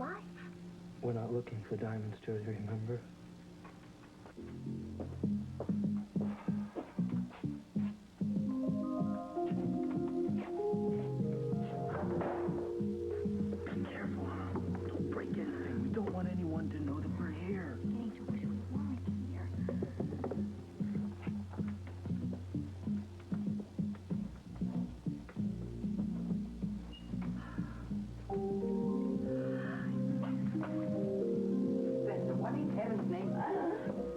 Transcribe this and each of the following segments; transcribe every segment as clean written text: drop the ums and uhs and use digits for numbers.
alive? We're not looking for diamonds, Jody, remember? Be careful, huh? Don't break anything. We don't want anyone to know that we're here. Angel, wish we weren't here. What in heaven's name?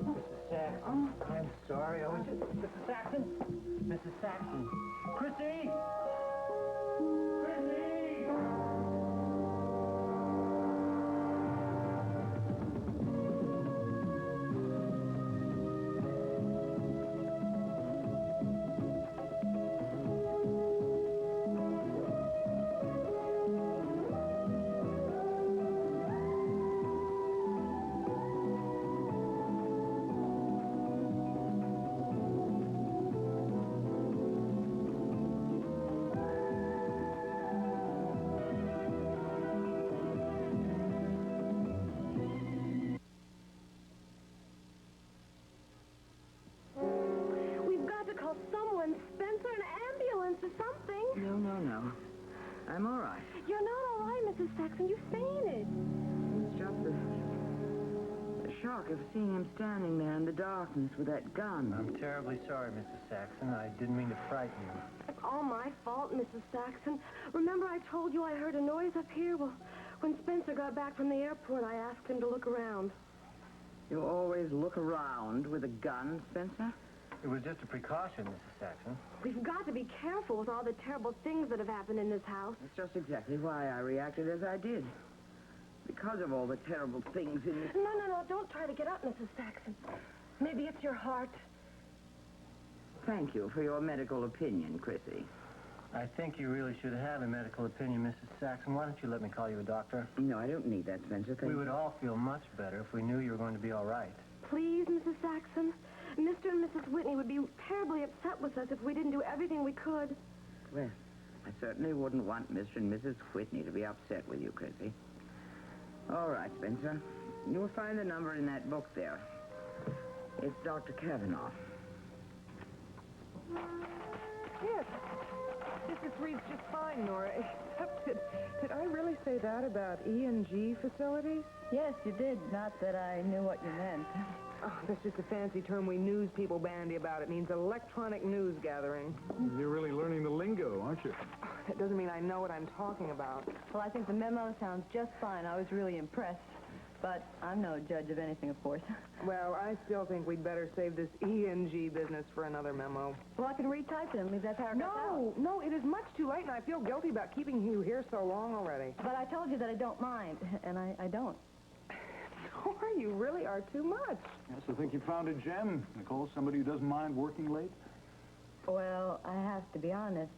Mrs. Saxon, I'm sorry. I was just... Mrs. Saxon? Mrs. Saxon. Chrissy! Chrissy! No. I'm all right. You're not all right, Mrs. Saxon. You fainted. It's just the shock of seeing him standing there in the darkness with that gun. I'm terribly sorry, Mrs. Saxon. I didn't mean to frighten you. It's all my fault, Mrs. Saxon. Remember I told you I heard a noise up here? Well, when Spencer got back from the airport, I asked him to look around. You always look around with a gun, Spencer? It was just a precaution, Mrs. Saxon. We've got to be careful with all the terrible things that have happened in this house. That's just exactly why I reacted as I did. Because of all the terrible things in this... No. Don't try to get up, Mrs. Saxon. Maybe it's your heart. Thank you for your medical opinion, Chrissy. I think you really should have a medical opinion, Mrs. Saxon. Why don't you let me call you a doctor? No, I don't need that, Spencer. We would all feel much better if we knew you were going to be all right. Please, Mrs. Saxon. Mr. and Mrs. Whitney would be terribly upset with us if we didn't do everything we could. Well, I certainly wouldn't want Mr. and Mrs. Whitney to be upset with you, Chrissy. All right, Spencer. You'll find the number in that book there. It's Dr. Kavanaugh. Yes, this reads just fine, Nora, except did I really say that about E&G facilities? Yes, you did. Not that I knew what you meant. Oh, that's just a fancy term we news people bandy about. It means electronic news gathering. You're really learning the lingo, aren't you? That doesn't mean I know what I'm talking about. Well, I think the memo sounds just fine. I was really impressed. But I'm no judge of anything, of course. Well, I still think we'd better save this E&G business for another memo. Well, I can retype it and leave that paragraph out. No, it is much too late, and I feel guilty about keeping you here so long already. But I told you that I don't mind, and I don't. Nora, you really are too much. Yes, I think you found a gem, Nicole. Somebody who doesn't mind working late. Well, I have to be honest.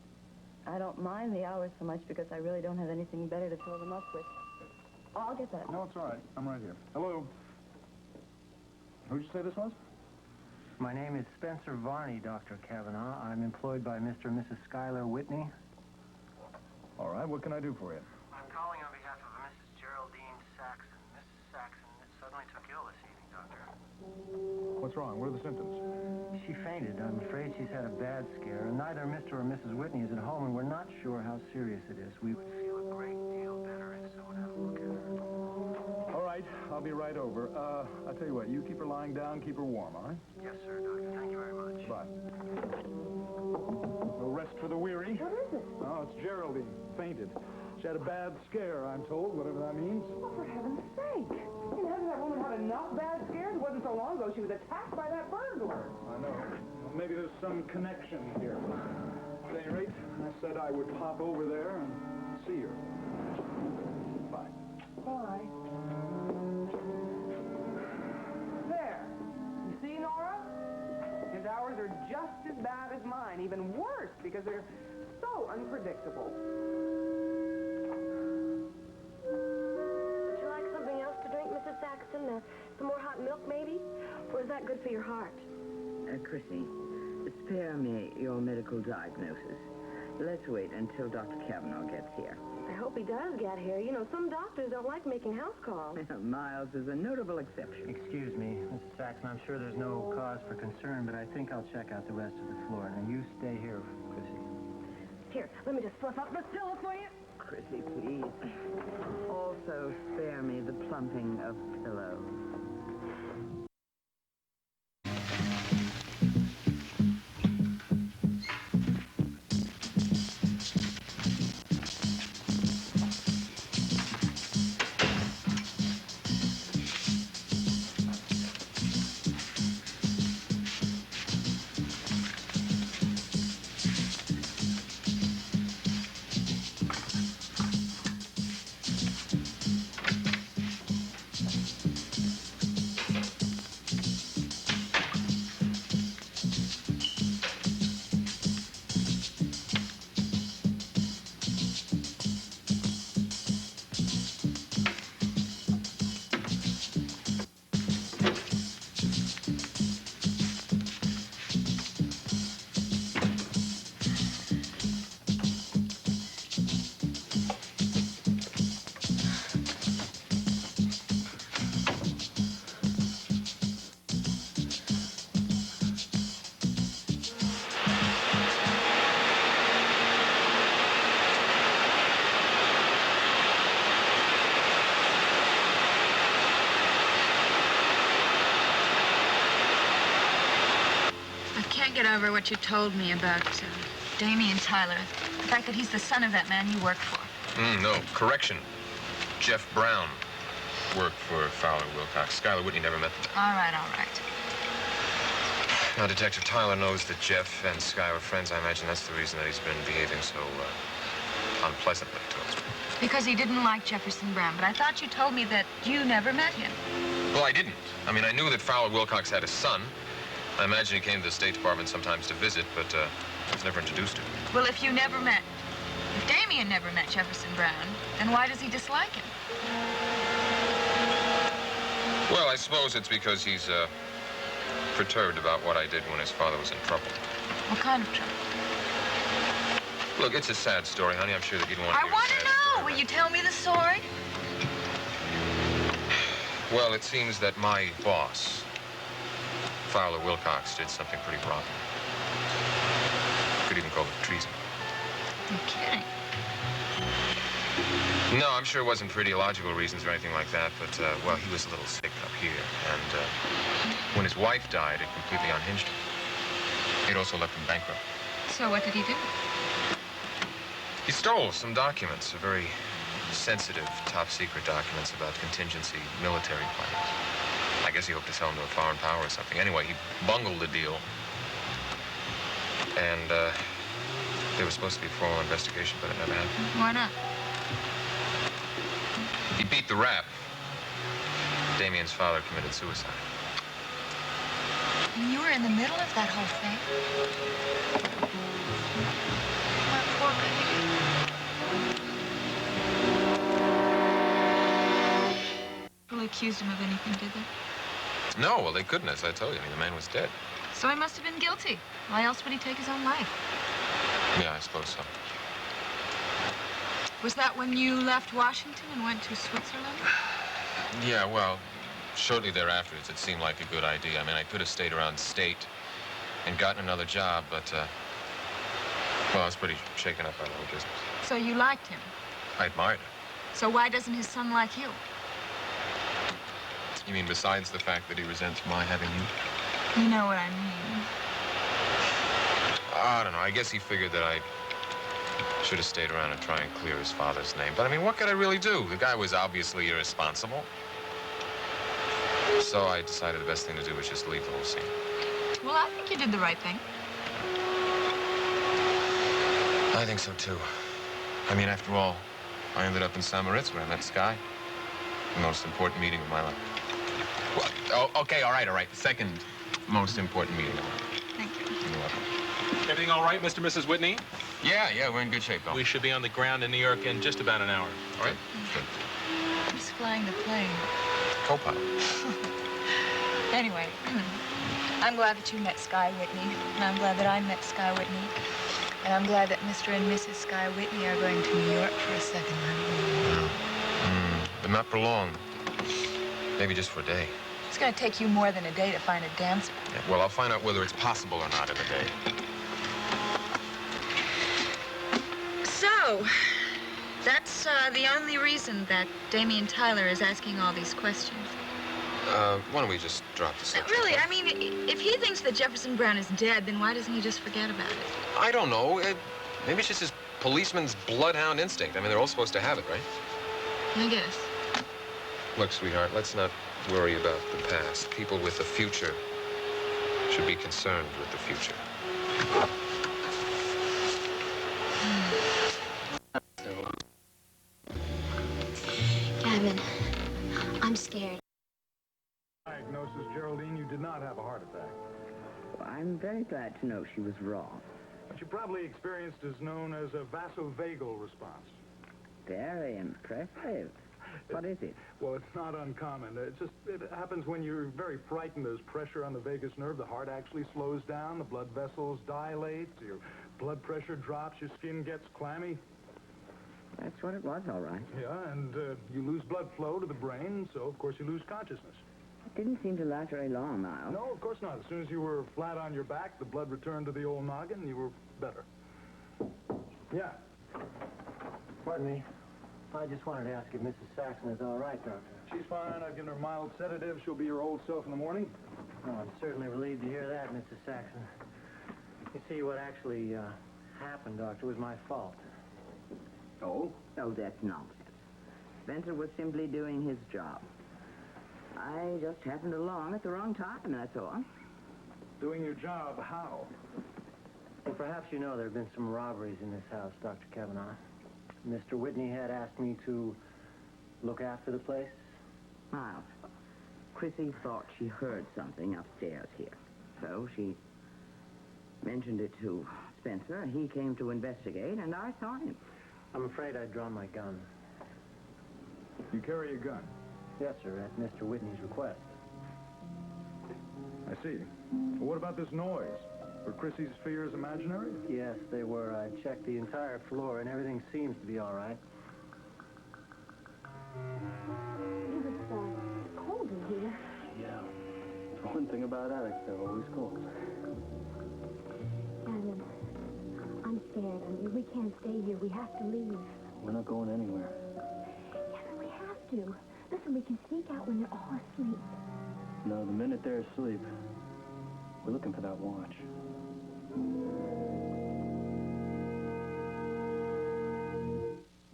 I don't mind the hours so much because I really don't have anything better to fill them up with. Oh, I'll get that. No, it's all right. I'm right here. Hello. Who'd you say this was? My name is Spencer Varney, Dr. Kavanaugh. I'm employed by Mr. and Mrs. Schuyler Whitney. All right, what can I do for you? I'm calling on behalf of Mrs. Geraldine Saxon. Mrs. Saxon suddenly took ill this evening, Doctor. What's wrong? What are the symptoms? She fainted. I'm afraid she's had a bad scare, and neither Mr. or Mrs. Whitney is at home, and we're not sure how serious it is. We would feel a great deal better if someone had a look at her. All right, I'll be right over. I'll tell you what, you keep her lying down, keep her warm, all right? Yes, sir, Doctor. Thank you very much. Bye. No rest for the weary. What is it? Oh, it's Geraldine. Fainted. She had a bad scare, I'm told, whatever that means. Oh, for heaven's sake. Hasn't that woman had enough bad scares? It wasn't so long ago she was attacked by that burglar. I know. Well, maybe there's some connection here. At any rate, I said I would pop over there and see her. Bye. Bye. There. You see, Nora? His hours are just as bad as mine, even worse, because they're so unpredictable. Would you like something else to drink, Mrs. Saxon? Some more hot milk, maybe? Or is that good for your heart? Chrissy, spare me your medical diagnosis. Let's wait until Dr. Kavanaugh gets here. I hope he does get here. You know, some doctors don't like making house calls. Miles is a notable exception. Excuse me, Mrs. Saxon, I'm sure there's no cause for concern, but I think I'll check out the rest of the floor. Now, you stay here, Chrissy. Here, let me just fluff up this pillow for you. Chrissy, please. Also, spare me the plumping of pillows. Get over what you told me about Damian Tyler. The fact that he's the son of that man you work for. No, correction. Jeff Brown worked for Fowler Wilcox. Schuyler Whitney never met them. All right. Now, Detective Tyler knows that Jeff and Sky were friends. I imagine that's the reason that he's been behaving so unpleasantly towards me. Because he didn't like Jefferson Brown, but I thought you told me that you never met him. Well, I didn't. I mean, I knew that Fowler Wilcox had a son. I imagine he came to the State Department sometimes to visit, but I was never introduced to him. Well, if Damian never met Jefferson Brown, then why does he dislike him? Well, I suppose it's because he's perturbed about what I did when his father was in trouble. What kind of trouble? Look, it's a sad story, honey. I'm sure that you'd want to hear I want a sad to know. story. Will you tell me the story? Well, it seems that my boss, Fowler Wilcox, did something pretty rotten. Could even call it treason. You're kidding. No, I'm sure it wasn't for ideological reasons or anything like that, but, well, he was a little sick up here, and when his wife died, it completely unhinged him. It also left him bankrupt. So what did he do? He stole some documents, very sensitive, top-secret documents about contingency military plans. I guess he hoped to sell them to a foreign power or something. Anyway, he bungled the deal. And, there was supposed to be a formal investigation, but it never happened. Why not? He beat the rap. Damian's father committed suicide. And you were in the middle of that whole thing? My poor baby. Really accused him of anything, did they? No, well, they couldn't, as I told you. I mean, the man was dead. So he must have been guilty. Why else would he take his own life? Yeah, I suppose so. Was that when you left Washington and went to Switzerland? Yeah, well, shortly thereafter, it seemed like a good idea. I mean, I could have stayed around state and gotten another job, but, well, I was pretty shaken up by the whole business. So you liked him? I admired him. So why doesn't his son like you? You mean besides the fact that he resents my having you? You know what I mean. I don't know. I guess he figured that I should have stayed around and try and clear his father's name. But, I mean, what could I really do? The guy was obviously irresponsible. So I decided the best thing to do was just leave the whole scene. Well, I think you did the right thing. I think so, too. I mean, after all, I ended up in St. Moritz where I met Sky. The most important meeting of my life. Well, oh, okay, all right. The second most important meeting of my life. Thank you. You're welcome. Everything all right, Mr. and Mrs. Whitney? Yeah, we're in good shape, Bill. We should be on the ground in New York in just about an hour. All right? Good. Who's flying the plane? Co-pilot. Anyway, I'm glad that you met Sky Whitney, and I'm glad that I met Sky Whitney. And I'm glad that Mr. and Mrs. Sky Whitney are going to New York for a second honeymoon. But not for long. Maybe just for a day. It's going to take you more than a day to find a dancer. Yeah, well, I'll find out whether it's possible or not in a day. So, that's the only reason that Damian Tyler is asking all these questions. Why don't we just drop the subject? Really, I mean, if he thinks that Jefferson Brown is dead, then why doesn't he just forget about it? I don't know. Maybe it's just his policeman's bloodhound instinct. I mean, they're all supposed to have it, right? I guess. Look, sweetheart, let's not worry about the past. People with the future should be concerned with the future. Gavin, I'm scared. Diagnosis, Geraldine, you did not have a heart attack. Well, I'm very glad to know she was wrong. What you probably experienced is known as a vasovagal response. Very impressive. What is it? Well, it's not uncommon. It happens when you're very frightened. There's pressure on the vagus nerve. The heart actually slows down. The blood vessels dilate. Your blood pressure drops. Your skin gets clammy. That's what it was, all right. Yeah, and you lose blood flow to the brain, so, of course, you lose consciousness. It didn't seem to last very long, Miles. No, of course not. As soon as you were flat on your back, the blood returned to the old noggin, and you were better. Yeah. Pardon me. I just wanted to ask if Mrs. Saxon is all right, Doctor. She's fine. I've given her mild sedative. She'll be her old self in the morning. Oh, I'm certainly relieved to hear that, Mrs. Saxon. You see, what actually happened, Doctor, was my fault. Oh? Oh, that's nonsense. Spencer was simply doing his job. I just happened along at the wrong time, that's all. Doing your job, how? Well, perhaps you know there have been some robberies in this house, Dr. Kavanaugh. Mr. Whitney had asked me to look after the place. Miles, Chrissy thought she heard something upstairs here. So she mentioned it to Spencer. He came to investigate, and I saw him. I'm afraid I'd drawn my gun. You carry a gun? Yes, sir, at Mr. Whitney's request. I see. Well, what about this noise? Were Chrissy's fears imaginary? Yes, they were. I checked the entire floor, and everything seems to be all right. It was cold in here. Yeah. One thing about attics, they're always cold. Gavin, I'm scared. I mean, we can't stay here. We have to leave. We're not going anywhere. Gavin, we have to. Listen, we can sneak out when they're all asleep. No, the minute they're asleep, we're looking for that watch.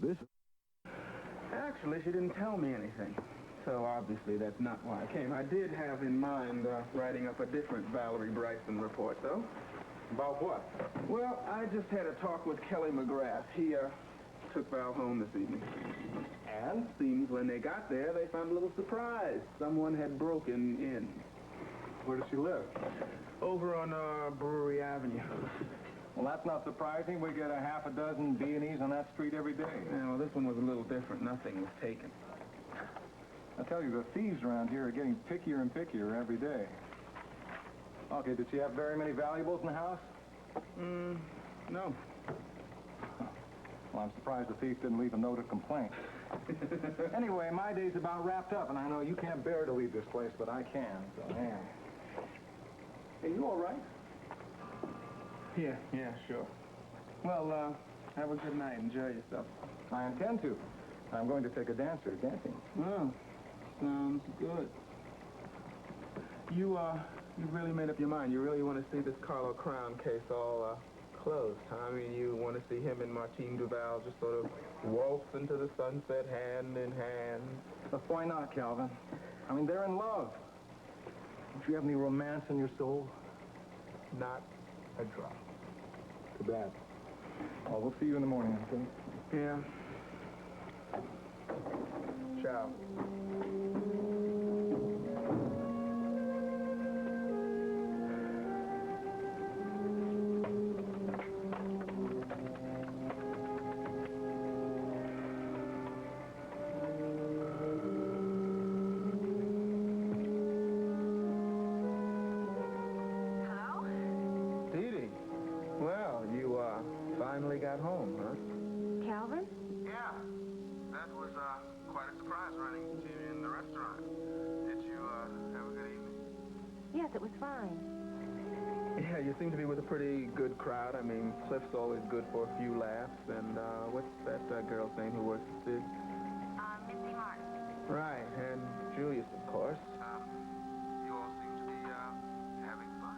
This... Actually, she didn't tell me anything. So obviously that's not why I came. I did have in mind writing up a different Valerie Bryson report, though. About what? Well, I just had a talk with Kelly McGrath. He took Val home this evening. And seems when they got there, they found a little surprise. Someone had broken in. Where does she live? Over on Brewery Avenue. Well, that's not surprising. We get a half a dozen B&Es on that street every day. Yeah, well, this one was a little different. Nothing was taken. I tell you, the thieves around here are getting pickier and pickier every day. Okay, did she have very many valuables in the house? No. Well, I'm surprised the thief didn't leave a note of complaint. Anyway, my day's about wrapped up, and I know you can't bear to leave this place, but I can, so I am. Hey, you all right? Yeah, sure. Well, have a good night. Enjoy yourself. I intend to. I'm going to take a dancer dancing. Oh, sounds good. You really made up your mind. You really want to see this Carlo Crown case all closed, huh? I mean, you want to see him and Martine Duval just sort of waltz into the sunset hand in hand. But why not, Calvin? I mean, they're in love. Don't you have any romance in your soul? Not a drop. Too bad. Well, we'll see you in the morning, okay? Yeah. Ciao. Yes, it was fine. Yeah, you seem to be with a pretty good crowd. I mean, Cliff's always good for a few laughs. And what's that girl's name who works at Sid's? Missy Martin. Right, and Julius, of course. You all seem to be having fun.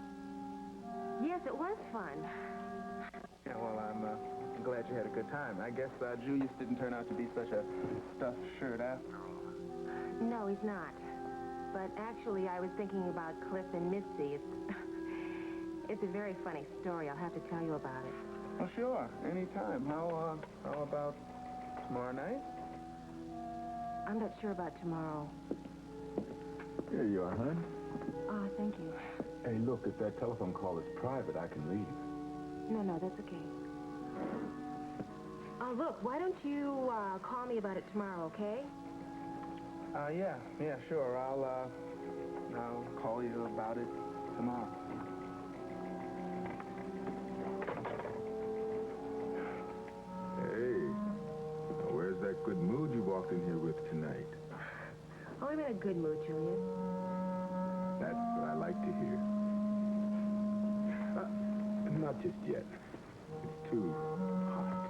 Yes, it was fun. Yeah, well, I'm glad you had a good time. I guess Julius didn't turn out to be such a stuffed shirt after all. No, he's not. But actually, I was thinking about Cliff and Missy. It's a very funny story. I'll have to tell you about it. Oh, sure. Anytime. How about tomorrow night? I'm not sure about tomorrow. Here you are, hon. Oh, thank you. Hey, look, if that telephone call is private, I can leave. No, that's okay. Oh, look, why don't you call me about it tomorrow, okay? Yeah, sure. I'll call you about it tomorrow. Hey, where's that good mood you walked in here with tonight? Oh, I'm in a good mood, Julius. That's what I like to hear. Not just yet. It's too hot.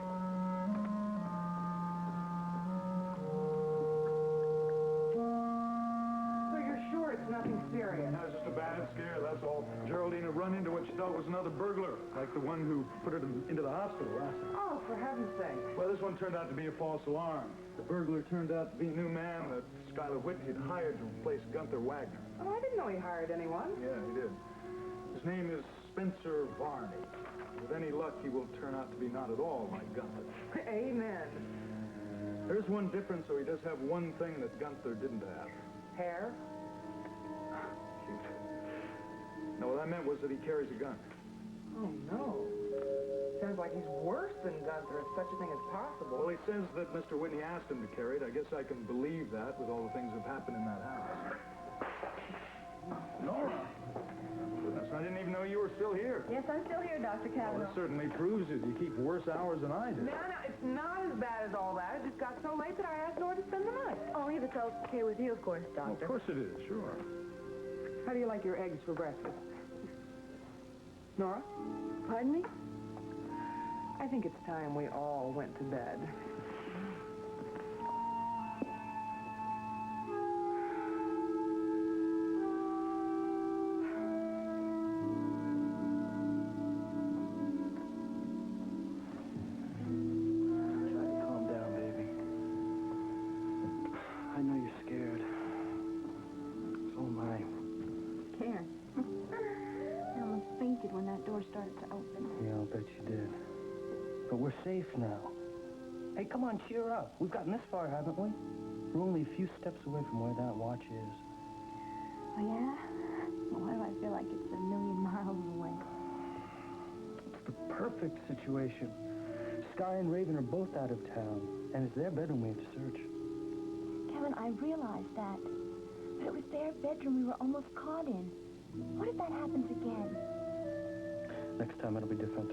So you're sure it's nothing serious? No, it's just a bad scare, that's all. Geraldine had run into what she thought was another burglar, like the one who put her into the hospital last time. Oh, for heaven's sake. Well, this one turned out to be a false alarm. The burglar turned out to be a new man that Schuyler Whitney had hired to replace Gunther Wagner. Oh, I didn't know he hired anyone. Yeah, he did. His name is Spencer Varney. With any luck, he will turn out to be not at all like Gunther. Amen. There's one difference, though. He does have one thing that Gunther didn't have. Hair? No, what I meant was that he carries a gun. Oh, no. Sounds like he's worse than Gunther, if such a thing is possible. Well, he says that Mr. Whitney asked him to carry it. I guess I can believe that with all the things that have happened in that house. Nora! Goodness, I didn't even know you were still here. Yes, I'm still here, Dr. Well, Kavanaugh. this certainly proves it. You keep worse hours than I do. No, it's not as bad as all that. It just got so late that I asked Nora to spend the night. Only if it's okay with you, of course, Well, Doctor. of course it is, sure. How do you like your eggs for breakfast? Nora? Pardon me? I think it's time we all went to bed. Try to calm down, baby. I know you're scared. So am I. Scared. I almost fainted when that door started to open. Yeah, I'll bet you did. But we're safe now. Hey, come on, cheer up. We've gotten this far, haven't we? We're only a few steps away from where that watch is. Oh, yeah? Why do I feel like it's a million miles away? It's the perfect situation. Sky and Raven are both out of town, and it's their bedroom we have to search. Kevin, I realized that. But it was their bedroom we were almost caught in. What if that happens again? Next time it'll be different.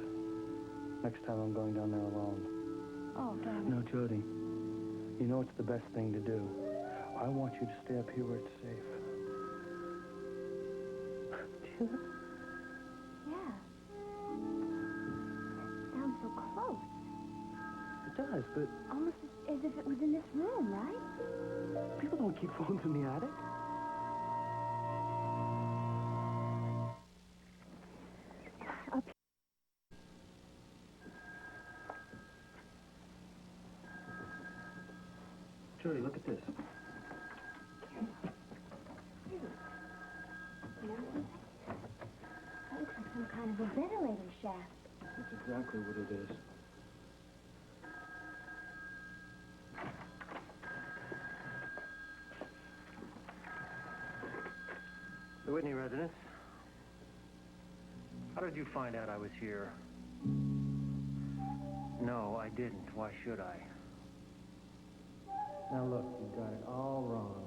Next time I'm going down there alone. Oh, Gavin. No, Jody. You know it's the best thing to do. I want you to stay up here where it's safe. Do you? Yeah. Sounds so close. It does, but Almost as if it was in this room, right? people don't keep phones in the attic. Up Jody, look at this. That looks like some kind of a ventilator shaft. That's exactly what it is. The Whitney residence. How did you find out I was here? No, I didn't. Why should I? Now look, you got it all wrong.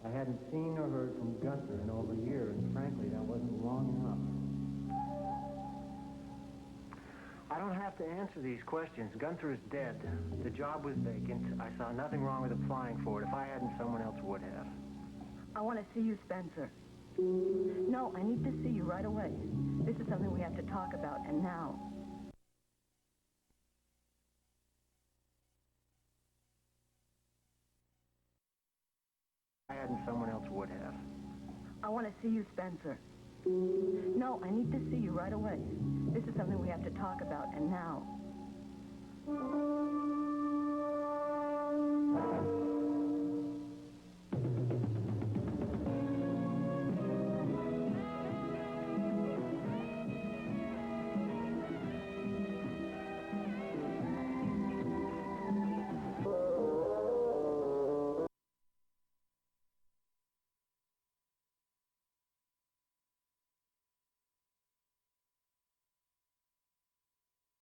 I hadn't seen or heard from Gunther in over a year, and frankly, that wasn't long enough. I don't have to answer these questions. Gunther is dead. The job was vacant. I saw nothing wrong with applying for it. If I hadn't, someone else would have. I want to see you, Spencer. No, I need to see you right away. This is something we have to talk about, and now. I hadn't, someone else would have. I want to see you, Spencer. No, I need to see you right away. This is something we have to talk about, and now.